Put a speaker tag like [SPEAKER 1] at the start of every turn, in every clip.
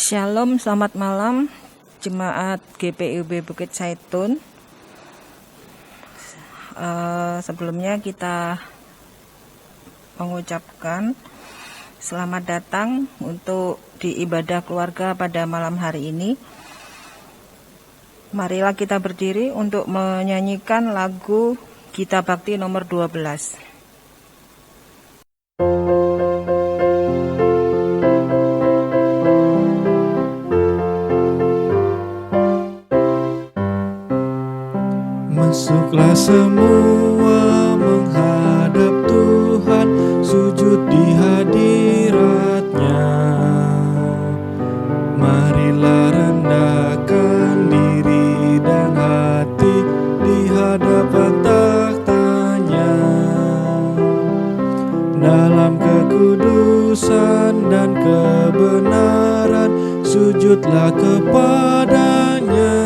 [SPEAKER 1] Shalom, selamat malam Jemaat GPIB Bukit Zaitun. Sebelumnya kita mengucapkan selamat datang untuk di ibadah keluarga pada malam hari ini. Marilah kita berdiri untuk menyanyikan lagu Gita Bakti nomor 12.
[SPEAKER 2] Masuklah semua menghadap Tuhan, sujud di hadirat-Nya. Marilah rendahkan diri dan hati di hadapan takhta-Nya. Dalam kekudusan dan kebenaran, sujudlah kepada-Nya.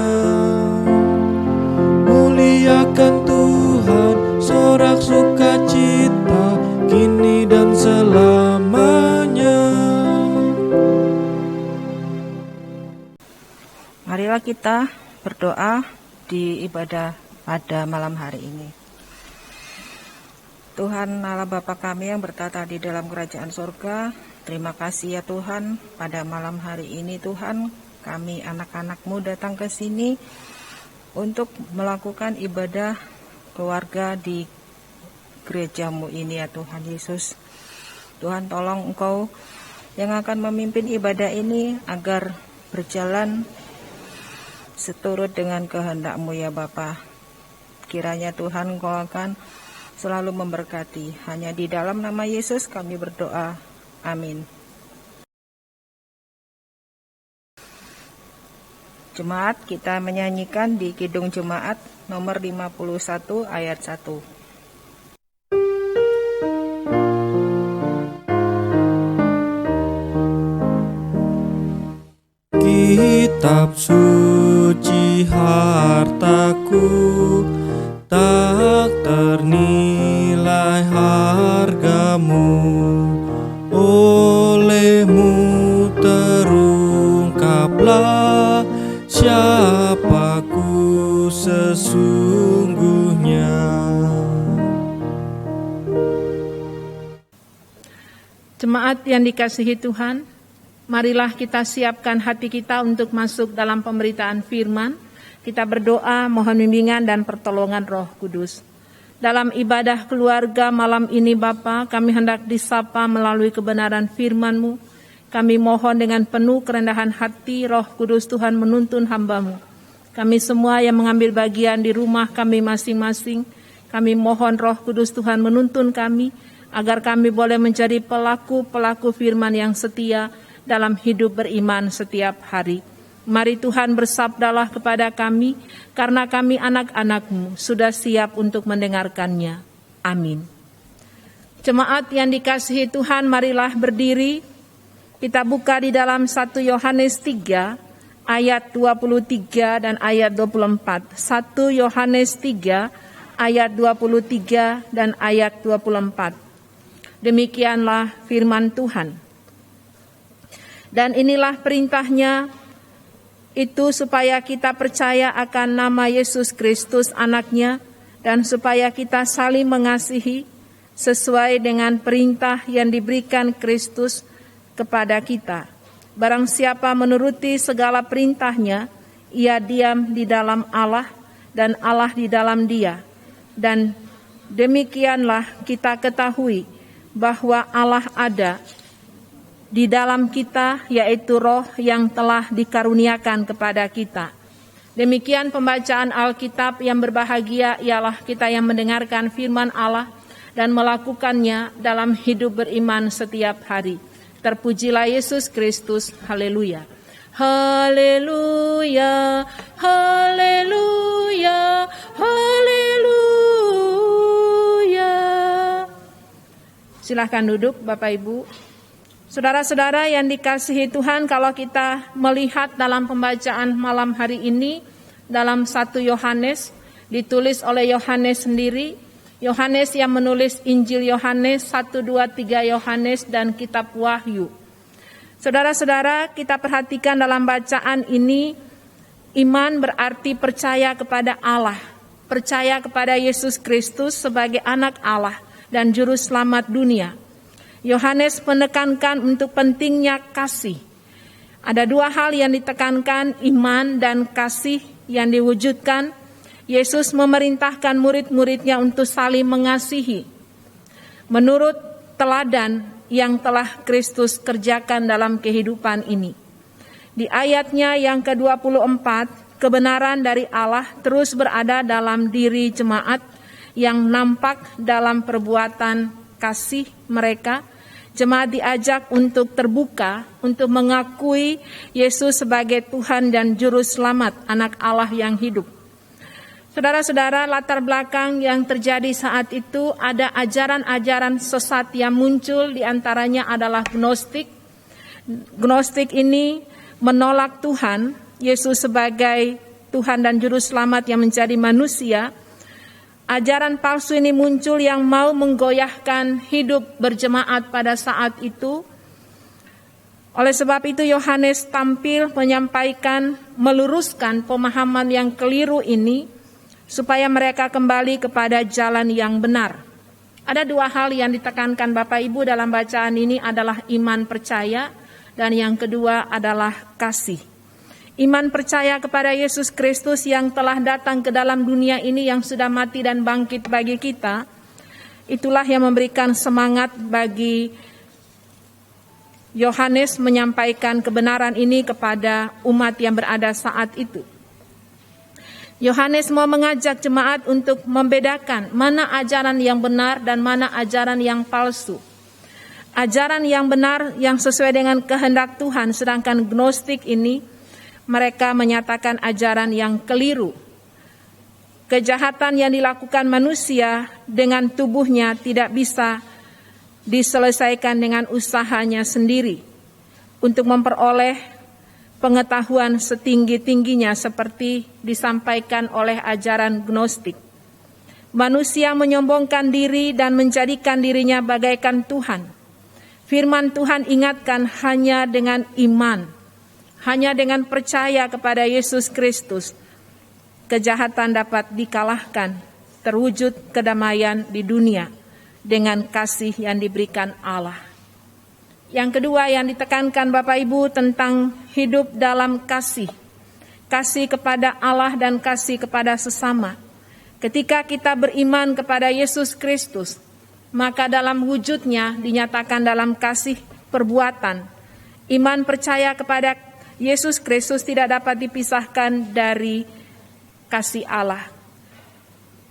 [SPEAKER 2] Muliakan Tuhan, sorak sukacita, kini dan selamanya.
[SPEAKER 1] Marilah kita berdoa di ibadah pada malam hari ini. Tuhan Allah Bapa kami yang bertata di dalam kerajaan surga, terima kasih ya Tuhan, pada malam hari ini Tuhan, kami anak-anak-Mu datang ke sini untuk melakukan ibadah keluarga di gereja-Mu ini ya Tuhan Yesus. Tuhan tolong Engkau yang akan memimpin ibadah ini agar berjalan seturut dengan kehendak-Mu ya Bapa. Kiranya Tuhan Engkau akan selalu memberkati. Hanya di dalam nama Yesus kami berdoa. Amin. Jemaat, kita menyanyikan di Kidung Jemaat nomor 51 ayat 1.
[SPEAKER 2] Kitab suci hartaku, tak ternilai hargamu, olehmu terungkaplah siapaku sesungguhnya.
[SPEAKER 3] Jemaat yang dikasihi Tuhan, marilah kita siapkan hati kita untuk masuk dalam pemberitaan firman. Kita berdoa mohon bimbingan dan pertolongan Roh Kudus. Dalam ibadah keluarga malam ini Bapa, kami hendak disapa melalui kebenaran firman-Mu. Kami mohon dengan penuh kerendahan hati Roh Kudus Tuhan menuntun hamba-Mu. Kami semua yang mengambil bagian di rumah kami masing-masing, kami mohon Roh Kudus Tuhan menuntun kami, agar kami boleh menjadi pelaku-pelaku firman yang setia dalam hidup beriman setiap hari. Mari Tuhan bersabdalah kepada kami, karena kami anak-anak-Mu sudah siap untuk mendengarkannya. Amin. Jemaat yang dikasihi Tuhan, marilah berdiri. Kita buka di dalam 1 Yohanes 3 ayat 23 dan ayat 24. 1 Yohanes 3 ayat 23 dan ayat 24. Demikianlah firman Tuhan. Dan inilah perintahnya, itu supaya kita percaya akan nama Yesus Kristus anaknya, dan supaya kita saling mengasihi sesuai dengan perintah yang diberikan Kristus kepada kita. Barang siapa menuruti segala perintahnya, ia diam di dalam Allah dan Allah di dalam dia. Dan demikianlah kita ketahui bahwa Allah ada di dalam kita, yaitu Roh yang telah dikaruniakan kepada kita. Demikian pembacaan Alkitab. Yang berbahagia ialah kita yang mendengarkan firman Allah dan melakukannya dalam hidup beriman setiap hari. Terpujilah Yesus Kristus. Haleluya. Haleluya. Haleluya. Haleluya. Silahkan duduk Bapak Ibu. Saudara-saudara yang dikasihi Tuhan, kalau kita melihat dalam pembacaan malam hari ini, dalam 1 Yohanes, ditulis oleh Yohanes sendiri, Yohanes yang menulis Injil Yohanes, 1, 2, 3 Yohanes, dan Kitab Wahyu. Saudara-saudara, kita perhatikan dalam bacaan ini, iman berarti percaya kepada Allah, percaya kepada Yesus Kristus sebagai anak Allah dan juru selamat dunia. Yohanes menekankan untuk pentingnya kasih. Ada dua hal yang ditekankan, iman dan kasih yang diwujudkan. Yesus memerintahkan murid-muridnya untuk saling mengasihi menurut teladan yang telah Kristus kerjakan dalam kehidupan ini. Di ayatnya yang ke-24, kebenaran dari Allah terus berada dalam diri jemaat yang nampak dalam perbuatan kasih mereka. Jemaat diajak untuk terbuka, untuk mengakui Yesus sebagai Tuhan dan Juru Selamat, Anak Allah yang hidup. Saudara-saudara, latar belakang yang terjadi saat itu ada ajaran-ajaran sesat yang muncul, diantaranya adalah Gnostik. Gnostik ini menolak Tuhan, Yesus sebagai Tuhan dan Juru Selamat yang menjadi manusia. Ajaran palsu ini muncul yang mau menggoyahkan hidup berjemaat pada saat itu. Oleh sebab itu Yohanes tampil menyampaikan, meluruskan pemahaman yang keliru ini, supaya mereka kembali kepada jalan yang benar. Ada dua hal yang ditekankan Bapak Ibu dalam bacaan ini adalah iman percaya, dan yang kedua adalah kasih. Iman percaya kepada Yesus Kristus yang telah datang ke dalam dunia ini, yang sudah mati dan bangkit bagi kita, itulah yang memberikan semangat bagi Yohanes menyampaikan kebenaran ini kepada umat yang berada saat itu. Yohanes mau mengajak jemaat untuk membedakan mana ajaran yang benar dan mana ajaran yang palsu. Ajaran yang benar yang sesuai dengan kehendak Tuhan, sedangkan Gnostik ini mereka menyatakan ajaran yang keliru. Kejahatan yang dilakukan manusia dengan tubuhnya tidak bisa diselesaikan dengan usahanya sendiri untuk memperoleh pengetahuan setinggi-tingginya seperti disampaikan oleh ajaran Gnostik. Manusia menyombongkan diri dan menjadikan dirinya bagaikan Tuhan. Firman Tuhan ingatkan hanya dengan iman, hanya dengan percaya kepada Yesus Kristus, kejahatan dapat dikalahkan, terwujud kedamaian di dunia dengan kasih yang diberikan Allah. Yang kedua yang ditekankan Bapak Ibu tentang hidup dalam kasih. Kasih kepada Allah dan kasih kepada sesama. Ketika kita beriman kepada Yesus Kristus, maka dalam wujudnya dinyatakan dalam kasih perbuatan. Iman percaya kepada Yesus Kristus tidak dapat dipisahkan dari kasih Allah.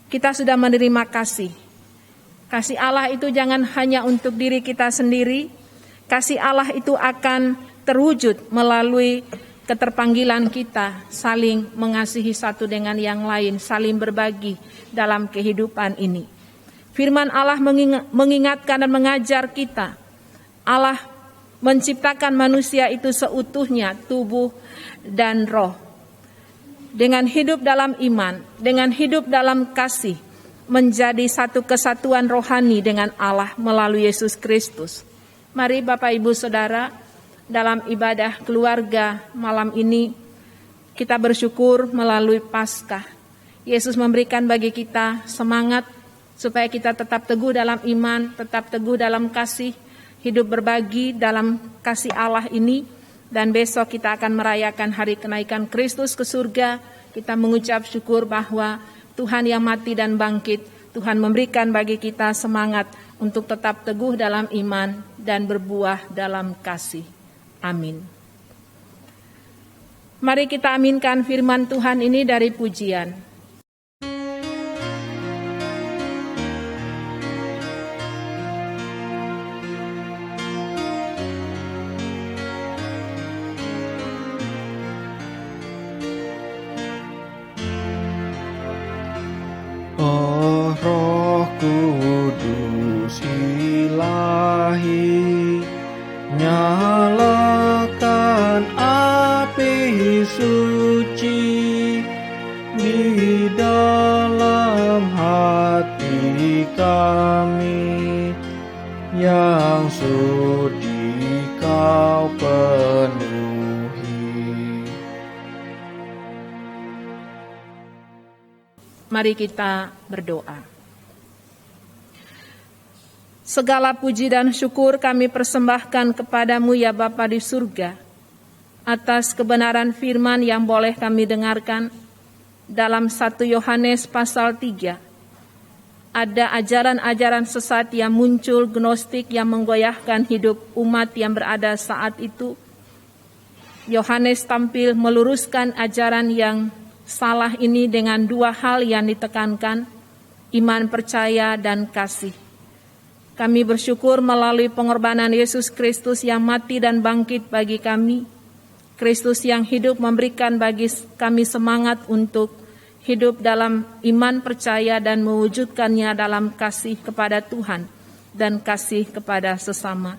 [SPEAKER 3] Kita sudah menerima kasih. Kasih Allah itu jangan hanya untuk diri kita sendiri. Kasih Allah itu akan terwujud melalui keterpanggilan kita saling mengasihi satu dengan yang lain, saling berbagi dalam kehidupan ini. Firman Allah mengingatkan dan mengajar kita. Allah menciptakan manusia itu seutuhnya, tubuh dan roh. Dengan hidup dalam iman, dengan hidup dalam kasih, menjadi satu kesatuan rohani dengan Allah melalui Yesus Kristus. Mari Bapak Ibu Saudara, dalam ibadah keluarga malam ini kita bersyukur melalui Paskah. Yesus memberikan bagi kita semangat supaya kita tetap teguh dalam iman, tetap teguh dalam kasih, hidup berbagi dalam kasih Allah ini. Dan besok kita akan merayakan hari kenaikan Kristus ke surga. Kita mengucap syukur bahwa Tuhan yang mati dan bangkit, Tuhan memberikan bagi kita semangat untuk tetap teguh dalam iman dan berbuah dalam kasih. Amin. Mari kita aminkan firman Tuhan ini dari pujian.
[SPEAKER 2] Oh Roh Kudus Ilahi, nyalakan api suci di dalam hati kami yang sudi Kau
[SPEAKER 3] Mari kita berdoa. Segala puji dan syukur kami persembahkan kepadamu ya Bapa di surga, atas kebenaran firman yang boleh kami dengarkan dalam 1 Yohanes pasal 3. Ada ajaran-ajaran sesat yang muncul, gnostik yang menggoyahkan hidup umat yang berada saat itu. Yohanes tampil meluruskan ajaran yang salah ini dengan dua hal yang ditekankan, iman percaya dan kasih. Kami bersyukur melalui pengorbanan Yesus Kristus yang mati dan bangkit bagi kami. Kristus yang hidup memberikan bagi kami semangat untuk hidup dalam iman percaya dan mewujudkannya dalam kasih kepada Tuhan dan kasih kepada sesama.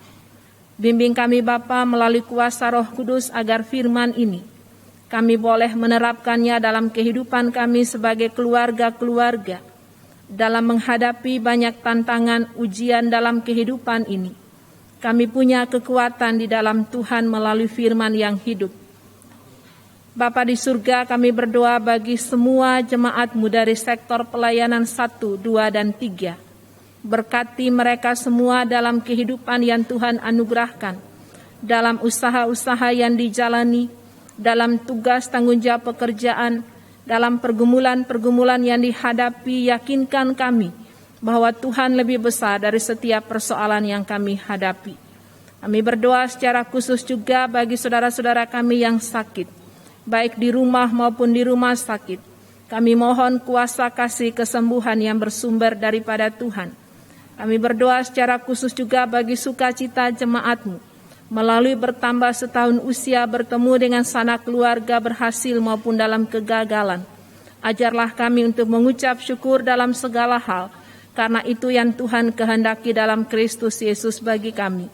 [SPEAKER 3] Bimbing kami Bapa melalui kuasa Roh Kudus agar firman ini kami boleh menerapkannya dalam kehidupan kami sebagai keluarga-keluarga dalam menghadapi banyak tantangan ujian dalam kehidupan ini. Kami punya kekuatan di dalam Tuhan melalui firman yang hidup. Bapa di surga, kami berdoa bagi semua jemaat-Mu dari sektor pelayanan 1, 2, dan 3. Berkati mereka semua dalam kehidupan yang Tuhan anugerahkan, dalam usaha-usaha yang dijalani, dalam tugas tanggung jawab pekerjaan, dalam pergumulan-pergumulan yang dihadapi. Yakinkan kami bahwa Tuhan lebih besar dari setiap persoalan yang kami hadapi. Kami berdoa secara khusus juga bagi saudara-saudara kami yang sakit, baik di rumah maupun di rumah sakit. Kami mohon kuasa kasih kesembuhan yang bersumber daripada Tuhan. Kami berdoa secara khusus juga bagi sukacita jemaat-Mu melalui bertambah setahun usia bertemu dengan sanak keluarga berhasil maupun dalam kegagalan. Ajarlah kami untuk mengucap syukur dalam segala hal, karena itu yang Tuhan kehendaki dalam Kristus Yesus bagi kami.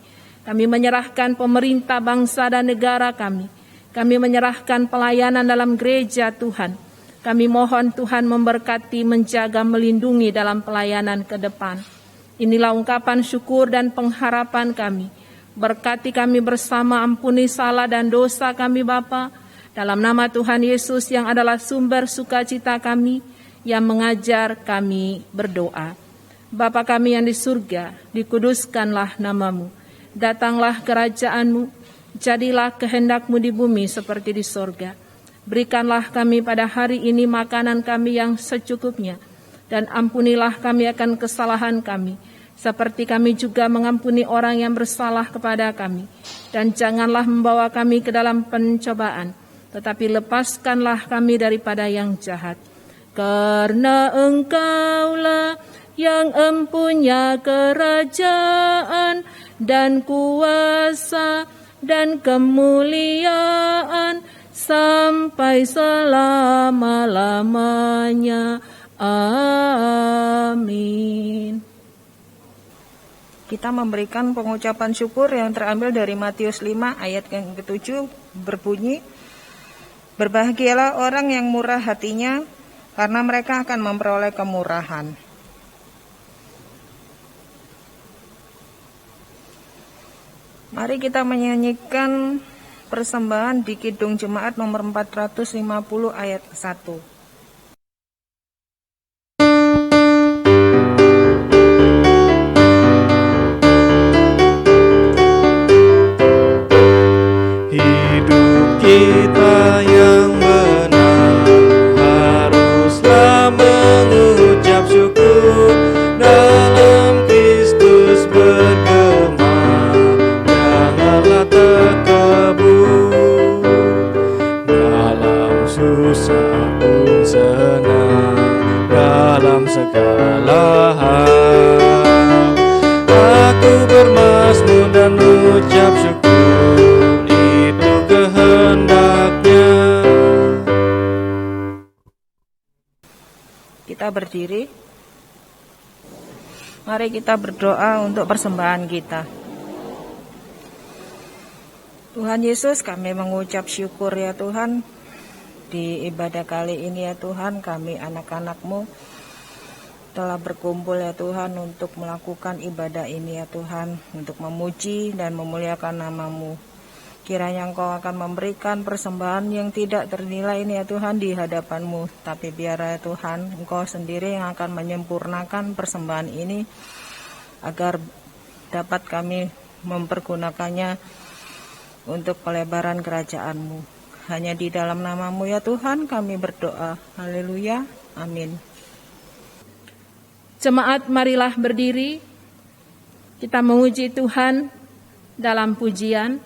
[SPEAKER 3] Kami menyerahkan pemerintah bangsa dan negara kami. Kami menyerahkan pelayanan dalam gereja Tuhan. Kami mohon Tuhan memberkati, menjaga, melindungi dalam pelayanan ke depan. Inilah ungkapan syukur dan pengharapan kami. Berkati kami bersama, ampuni salah dan dosa kami Bapa, dalam nama Tuhan Yesus yang adalah sumber sukacita kami, yang mengajar kami berdoa. Bapa kami yang di surga, dikuduskanlah nama-Mu, datanglah kerajaan-Mu, jadilah kehendak-Mu di bumi seperti di sorga. Berikanlah kami pada hari ini makanan kami yang secukupnya, dan ampunilah kami akan kesalahan kami, seperti kami juga mengampuni orang yang bersalah kepada kami. Dan janganlah membawa kami ke dalam pencobaan, tetapi lepaskanlah kami daripada yang jahat. Karena Engkaulah yang empunya kerajaan dan kuasa dan kemuliaan sampai selama-lamanya. Amin.
[SPEAKER 1] Kita memberikan pengucapan syukur yang terambil dari Matius 5 ayat yang ke-7 berbunyi, berbahagialah orang yang murah hatinya, karena mereka akan memperoleh kemurahan. Mari kita menyanyikan persembahan di Kidung Jemaat nomor 450 ayat 1.
[SPEAKER 2] Kita yang benar haruslah mengucap syukur, dalam Kristus bergema, janganlah terkebur. Dalam susah pun senang, dalam segala hal aku bermazmur dan ucap syukur, kehendaknya.
[SPEAKER 1] Kita berdiri. Mari kita berdoa untuk persembahan kita. Tuhan Yesus, kami mengucap syukur ya Tuhan, di ibadah kali ini ya Tuhan, kami anak-anak-Mu telah berkumpul ya Tuhan untuk melakukan ibadah ini ya Tuhan, untuk memuji dan memuliakan nama-Mu. Kiranya Engkau akan memberikan persembahan yang tidak ternilai ini ya Tuhan di hadapan-Mu. Tapi biar ya Tuhan, Engkau sendiri yang akan menyempurnakan persembahan ini agar dapat kami mempergunakannya untuk pelebaran kerajaan-Mu. Hanya di dalam nama-Mu ya Tuhan kami berdoa. Haleluya. Amin.
[SPEAKER 3] Jemaat, marilah berdiri. Kita memuji Tuhan dalam pujian.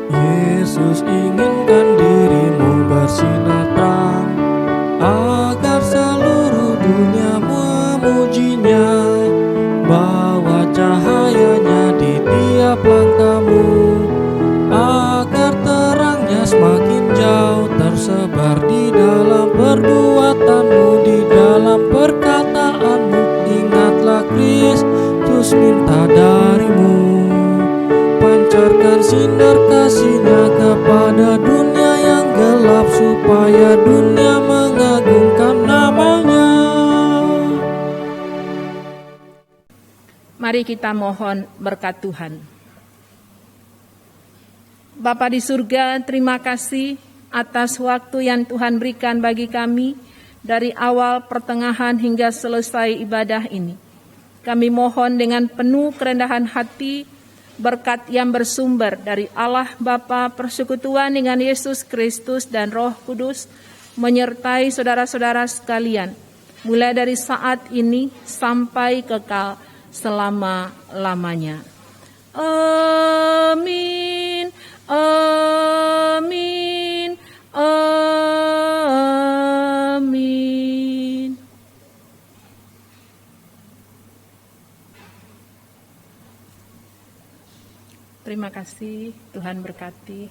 [SPEAKER 2] Yesus inginkan dirimu bersinar terang, agar seluruh dunia memujinya. Bawa cahayanya di tiap langkahmu, agar terangnya semakin jauh tersebar di dalam perbuatanmu, di dalam perkataanmu. Ingatlah Kristus minta darimu, pancarkan sinar kasih-Nya kepada dunia yang gelap, supaya dunia mengagungkan nama-Nya.
[SPEAKER 3] Mari kita mohon berkat Tuhan. Bapa di surga, terima kasih atas waktu yang Tuhan berikan bagi kami dari awal, pertengahan hingga selesai ibadah ini. Kami mohon dengan penuh kerendahan hati, berkat yang bersumber dari Allah Bapa, persekutuan dengan Yesus Kristus dan Roh Kudus menyertai saudara-saudara sekalian, mulai dari saat ini sampai kekal selama-lamanya. Amin. Amin. Amin. Terima kasih, Tuhan berkati.